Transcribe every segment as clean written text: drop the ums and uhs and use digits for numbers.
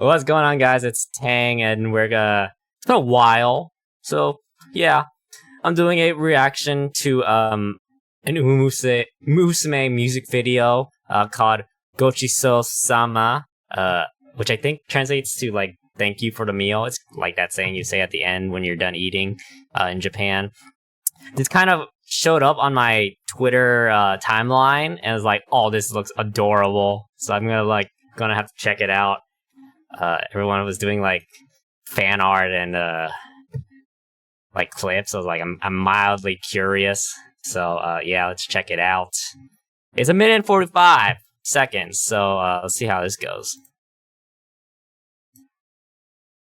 What's going on, guys? It's Tang, and it's been a while, so yeah, I'm doing a reaction to an Umamusume music video called Gochiso Sama, which I think translates to like "thank you for the meal." It's like that saying you say at the end when you're done eating in Japan. This kind of showed up on my Twitter timeline, and was like, "Oh, this looks adorable!" So I'm gonna have to check it out. Everyone was doing like fan art and like clips. I was like, I'm mildly curious. So yeah, let's check it out. It's 1 minute and 45 seconds. So let's see how this goes.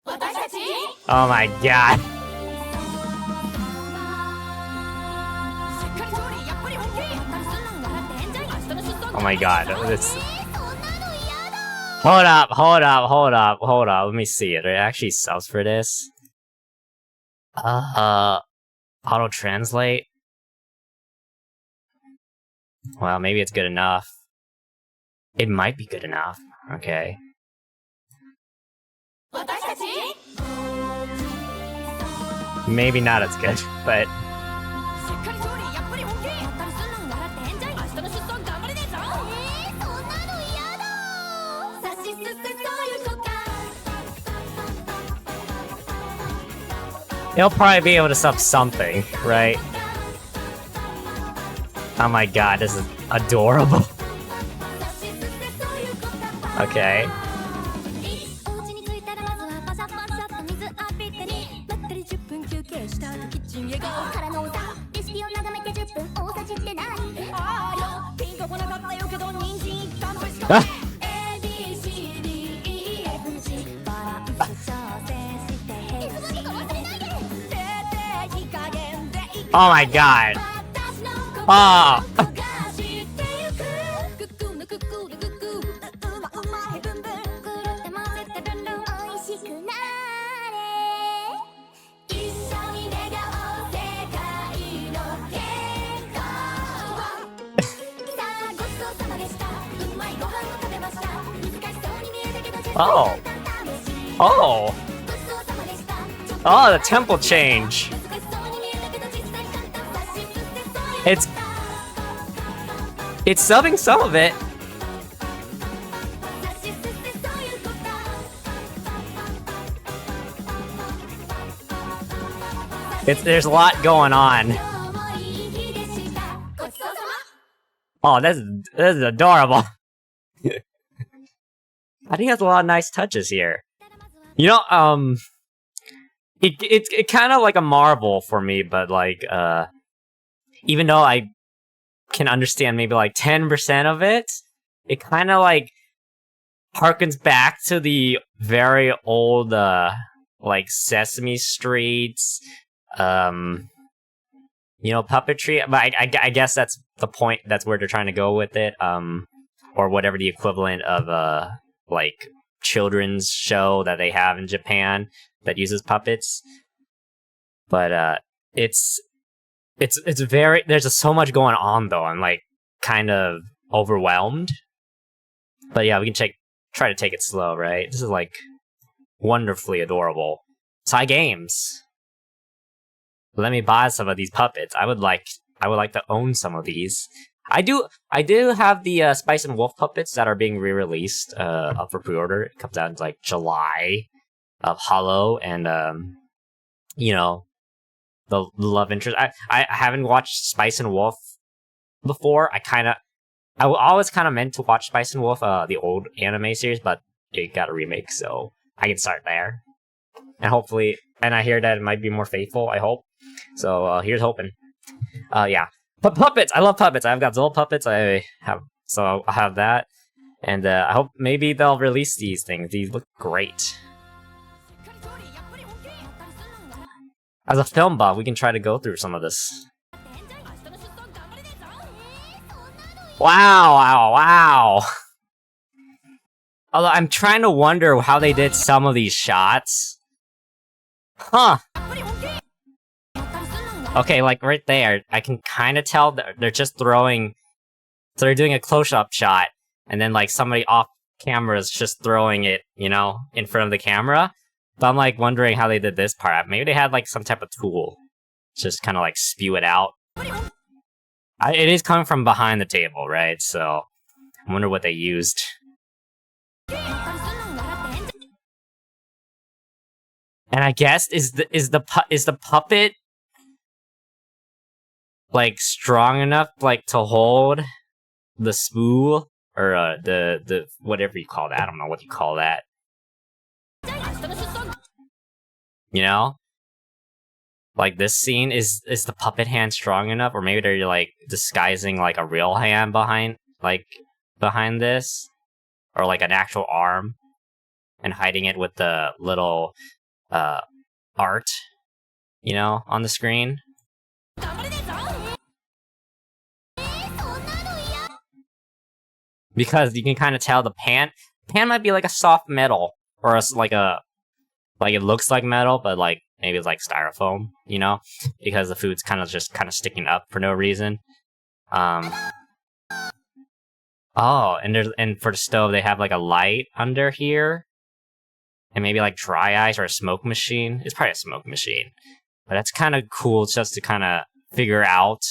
Oh my god. Oh my god. Hold up. Let me see it. Are there actually subs for this? Auto translate? Well, maybe it's good enough. It might be good enough. Okay. Maybe not as good, but... He'll probably be able to sub something, right? Oh my god, this is adorable. Okay. Oh my god. Oh. Oh. Oh. Oh, the tempo change. It's subbing some of it. There's a lot going on. Oh, this is adorable. I think has a lot of nice touches here. You know, it's kind of like a marvel for me, but like, even though I can understand maybe like 10% of it, it kind of like harkens back to the very old like Sesame Street's you know, puppetry. But I guess that's the point, that's where they're trying to go with it, or whatever the equivalent of like children's show that they have in Japan that uses puppets. But it's very, there's just so much going on though. I'm like kind of overwhelmed. But yeah, we can try to take it slow, right? This is like wonderfully adorable. Psy Games. Let me buy some of these puppets. I would like to own some of these. I do have the Spice and Wolf puppets that are being re-released up for pre-order. It comes out in like July of Hollow, and you know, the love interest. I haven't watched Spice and Wolf before. I always kind of meant to watch Spice and Wolf, the old anime series, but it got a remake, so I can start there. And hopefully, and I hear that it might be more faithful, I hope. So here's hoping. Yeah. But puppets! I love puppets. I've got Zoll puppets. So I'll have that. And I hope maybe they'll release these things. These look great. As a film buff, we can try to go through some of this. Wow. Although I'm trying to wonder how they did some of these shots. Huh. Okay, like right there, I can kind of tell that they're just throwing... So they're doing a close-up shot, and then like somebody off cameras just throwing it, you know, in front of the camera. But I'm like wondering how they did this part. Maybe they had like some type of tool, just kind of like spew it out. It is coming from behind the table, right? So I wonder what they used. And I guess is the puppet like strong enough like to hold the spool or the whatever you call that? I don't know what you call that. You know? Like this scene is the puppet hand strong enough, or maybe they're like disguising like a real hand behind this, or like an actual arm, and hiding it with the little art, you know, on the screen. Because you can kind of tell the pan might be like a soft metal, or like it looks like metal, but like maybe it's like styrofoam, you know, because the food's kind of sticking up for no reason. Oh, and for the stove they have like a light under here, and maybe like dry ice or a smoke machine. It's probably a smoke machine, but that's kind of cool just to kind of figure out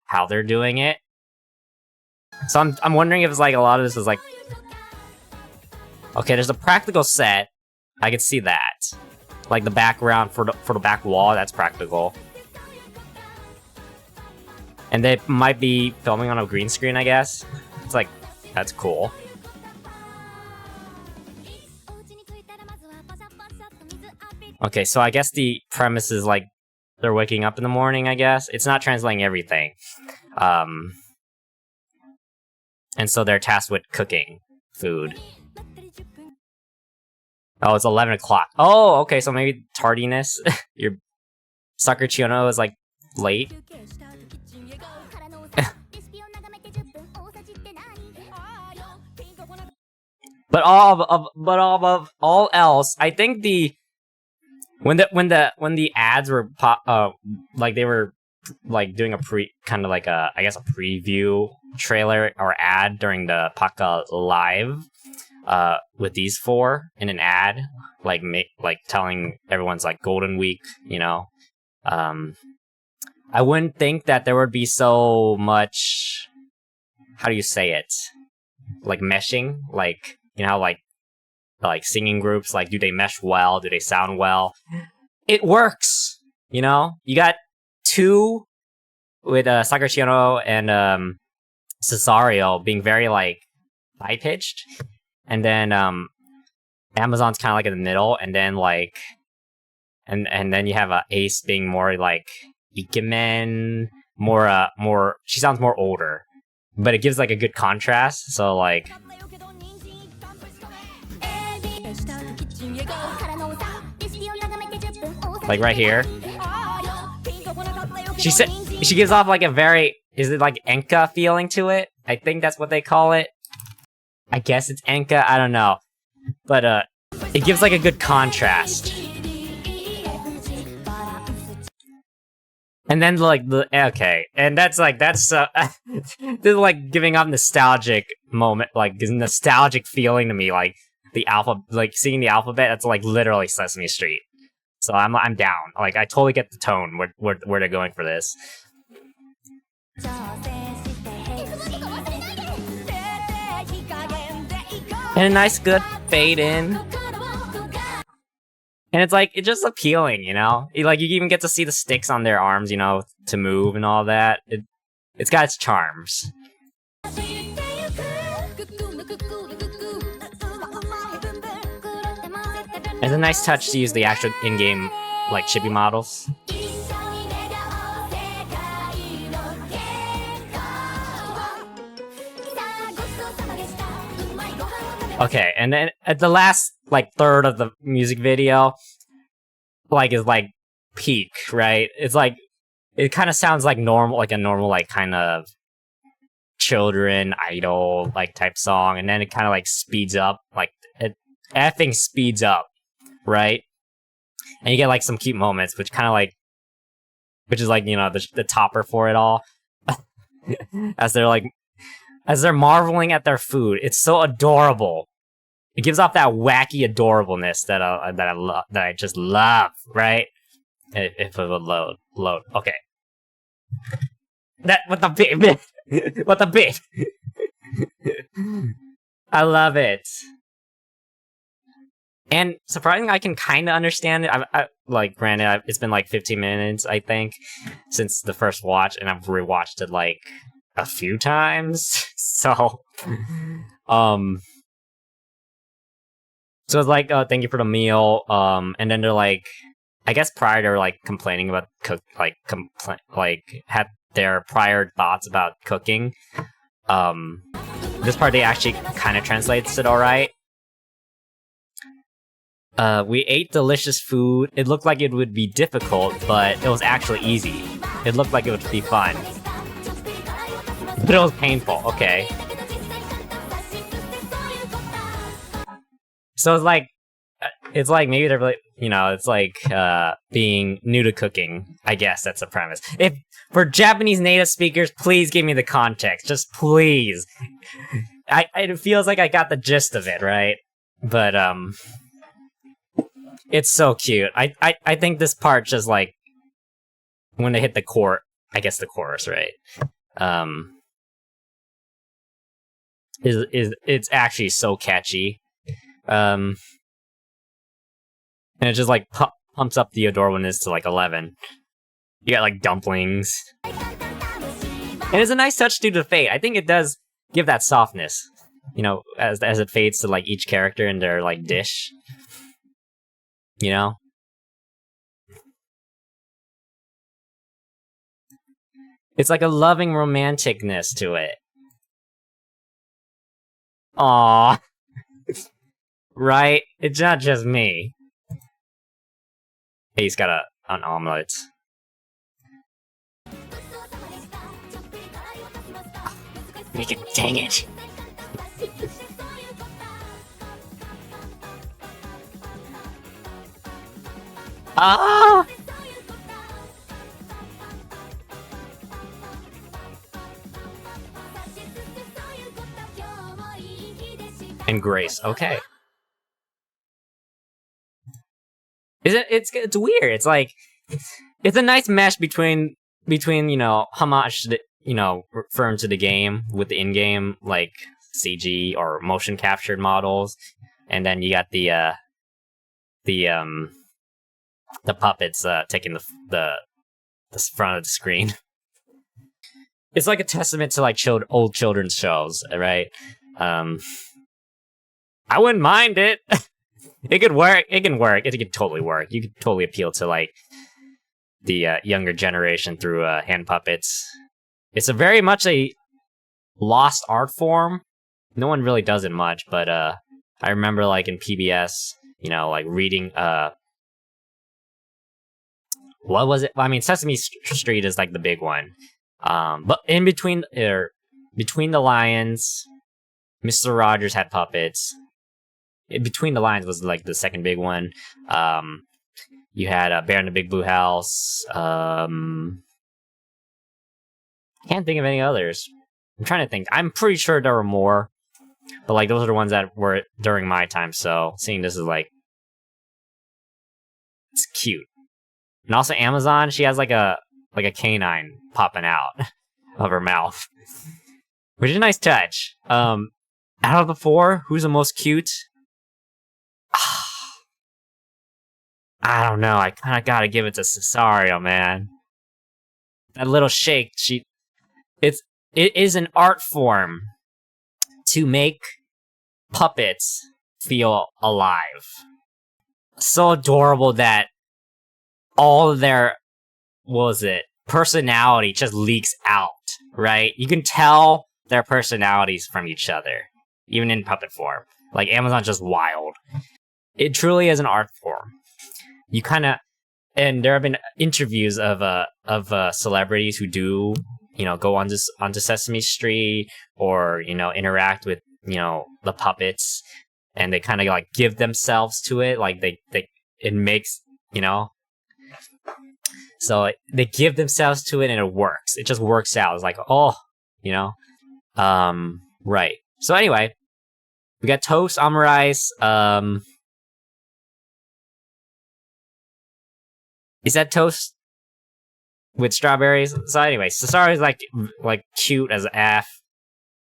how they're doing it. So I'm wondering if it's like a lot of this is like, okay, there's a practical set. I can see that, like the background for the back wall. That's practical, and they might be filming on a green screen. I guess it's like that's cool. Okay, so I guess the premise is like they're waking up in the morning. I guess it's not translating everything. And so they're tasked with cooking food. Oh, it's 11 o'clock. Oh, okay, so maybe tardiness. Your Sakura Chiono is like late. But all else, I think when the ads were like they were like doing a I guess a preview trailer or ad during the Paka Live with these four in an ad, like telling everyone's like Golden Week, you know. I wouldn't think that there would be so much, how do you say it, like meshing, like, you know, like singing groups, like do they mesh well, do they sound well? It works, you know. You got two with Sakura Chiono and Cesario being very like high pitched, and then Amazon's kind of like in the middle, and then like and then you have Ace being more like ikemen, more she sounds more older, but it gives like a good contrast. So like right here, she gives off like a very, is it like Enka feeling to it? I think that's what they call it. I guess it's Enka, I don't know. But it gives like a good contrast. And then like okay, and that's this is like giving off nostalgic moment, like nostalgic feeling to me, like the like seeing the alphabet. That's like literally Sesame Street. So I'm down. Like I totally get the tone where they're going for this. And a nice good fade in. And it's like, it's just appealing, you know? Like, you even get to see the sticks on their arms, you know, to move and all that. It's got its charms. It's a nice touch to use the actual in-game, like, chibi models. Okay, and then at the last, like, third of the music video, like, is, like, peak, right? It's, like, it kind of sounds like normal, like, kind of children, idol, like, type song, and then it kind of, like, speeds up, like, everything speeds up, right? And you get, like, some cute moments, which kind of, like, which is, like, you know, the topper for it all. As they're marveling at their food. It's so adorable. It gives off that wacky adorableness that I just love, right? If it would load. Okay. What the bit? What the bit? I love it. And surprisingly, I can kind of understand it. Like, granted, it's been like 15 minutes, I think, since the first watch, and I've rewatched it like a few times. So, so it's like, thank you for the meal. And then they're like, I guess prior they were like complaining about had their prior thoughts about cooking. This part they actually kind of translates it alright. We ate delicious food. It looked like it would be difficult, but it was actually easy. It looked like it would be fun. But it was painful, okay. So it's like maybe they're like, it's like being new to cooking. I guess that's the premise. If for Japanese native speakers, please give me the context. Just please. It feels like I got the gist of it, right? But it's so cute. I think this part just like when they hit the the chorus, right? It's actually so catchy. And it just like pumps up the adorableness to like 11. You got like dumplings. And it's a nice touch to the fade. I think it does give that softness, as it fades to like each character in their like dish. It's like a loving romanticness to it. Aww. Right? It's not just me. Hey, he's got an omelet. Make it, dang it. Ah! And Grace, okay. It's weird. It's like it's a nice mesh between homage to referring to the game with the in-game like CG or motion captured models, and then you got the puppets taking the front of the screen. It's like a testament to like old children's shows, right? I wouldn't mind it. It could work. It can work. It could totally work. You could totally appeal to like the younger generation through hand puppets. It's a very much a lost art form. No one really does it much, but I remember like in PBS, like reading what was it? I mean, Sesame Street is like the big one. But in between the Lions, Mr. Rogers had puppets. Between the Lines was like the second big one. You had Bear in the Big Blue House. I can't think of any others. I'm trying to think. I'm pretty sure there were more, but like those are the ones that were during my time. So seeing this is like, it's cute. And also Amazon, she has like a canine popping out of her mouth, which is a nice touch. Out of the four, who's the most cute? I don't know. I kind of gotta give it to Cesario, man. That little shake. It is an art form to make puppets feel alive. So adorable that all of their personality just leaks out, right? You can tell their personalities from each other, even in puppet form. Like Amazon's just wild. It truly is an art form. You kind of, and there have been interviews of celebrities who do, go onto Sesame Street or interact with the puppets, and they kind of like give themselves to it. Like it makes so they give themselves to it and it works. It just works out. It's like right. So anyway, We got toast, omurice, is that toast with strawberries? So anyway, Sasari's like cute as F.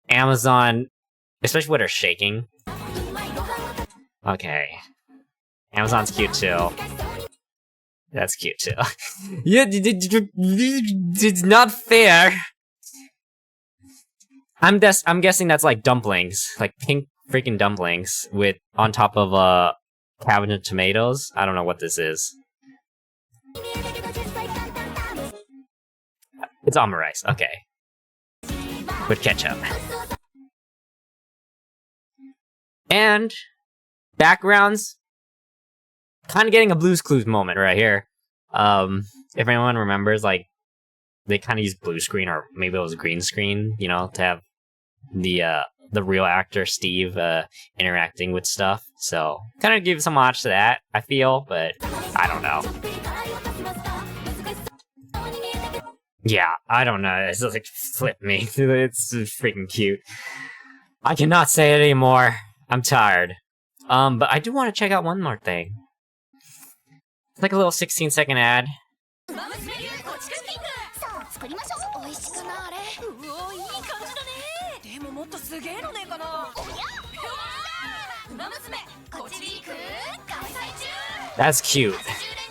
Amazon, especially with her shaking. Okay. Amazon's cute too. That's cute too. Yeah, it's not fair. I'm guessing that's like dumplings, like pink freaking dumplings with on top of cabbage and tomatoes. I don't know what this is. It's omurice, okay. With ketchup. And backgrounds, kind of getting a Blue's Clues moment right here. If anyone remembers, like, they kind of used blue screen, or maybe it was green screen, you know, to have the real actor Steve interacting with stuff. So kind of give some homage to that, I feel, but I don't know. Yeah, I don't know. It's just like flip me. It's freaking cute. I cannot say it anymore. I'm tired. But I do want to check out one more thing. It's like a little 16-second ad. That's cute.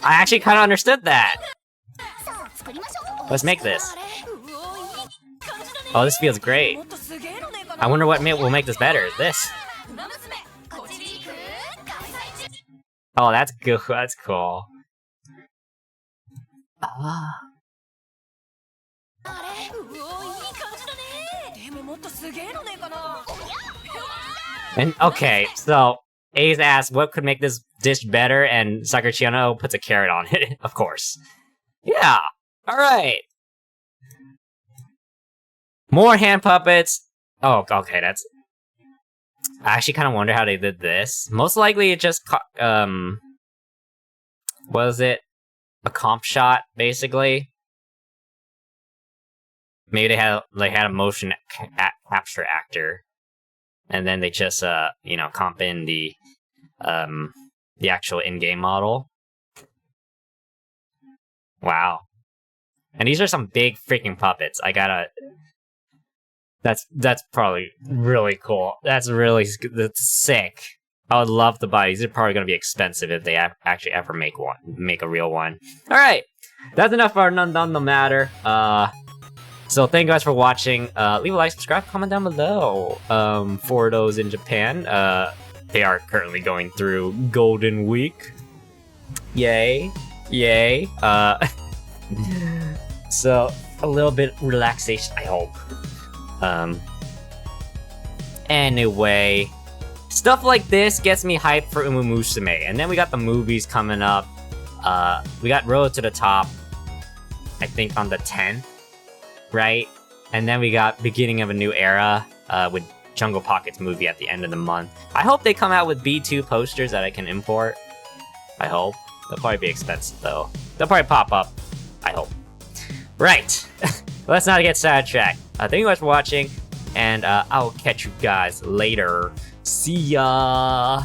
I actually kind of understood that. Let's make this. Oh, this feels great. I wonder what will make this better. This. Oh, that's good. That's cool. And okay, so A's asked what could make this dish better, and Sakurchiano puts a carrot on it, of course. Yeah, alright. More hand puppets. Oh, okay, that's... I actually kind of wonder how they did this. Most likely it just... was it a comp shot, basically? Maybe they had a motion capture actor. And then they just, you know, comp in the actual in-game model. Wow. And these are some big freaking puppets. I gotta... That's probably really cool. That's sick. I would love to buy these. They're probably gonna be expensive if they actually ever make a real one. Alright! That's enough for None the Matter. So thank you guys for watching. Leave a like, subscribe, comment down below. For those in Japan, they are currently going through Golden Week. Yay. Yay. So a little bit relaxation, I hope. Anyway, stuff like this gets me hyped for Umamusume. And then we got the movies coming up. We got Road to the Top, I think on the 10th. Right? And then we got Beginning of a New Era with Jungle Pocket's movie at the end of the month. I hope they come out with B2 posters that I can import. I hope. They'll probably be expensive, though. They'll probably pop up. I hope. Right. Let's not get sidetracked. Thank you guys for watching, and I'll catch you guys later. See ya!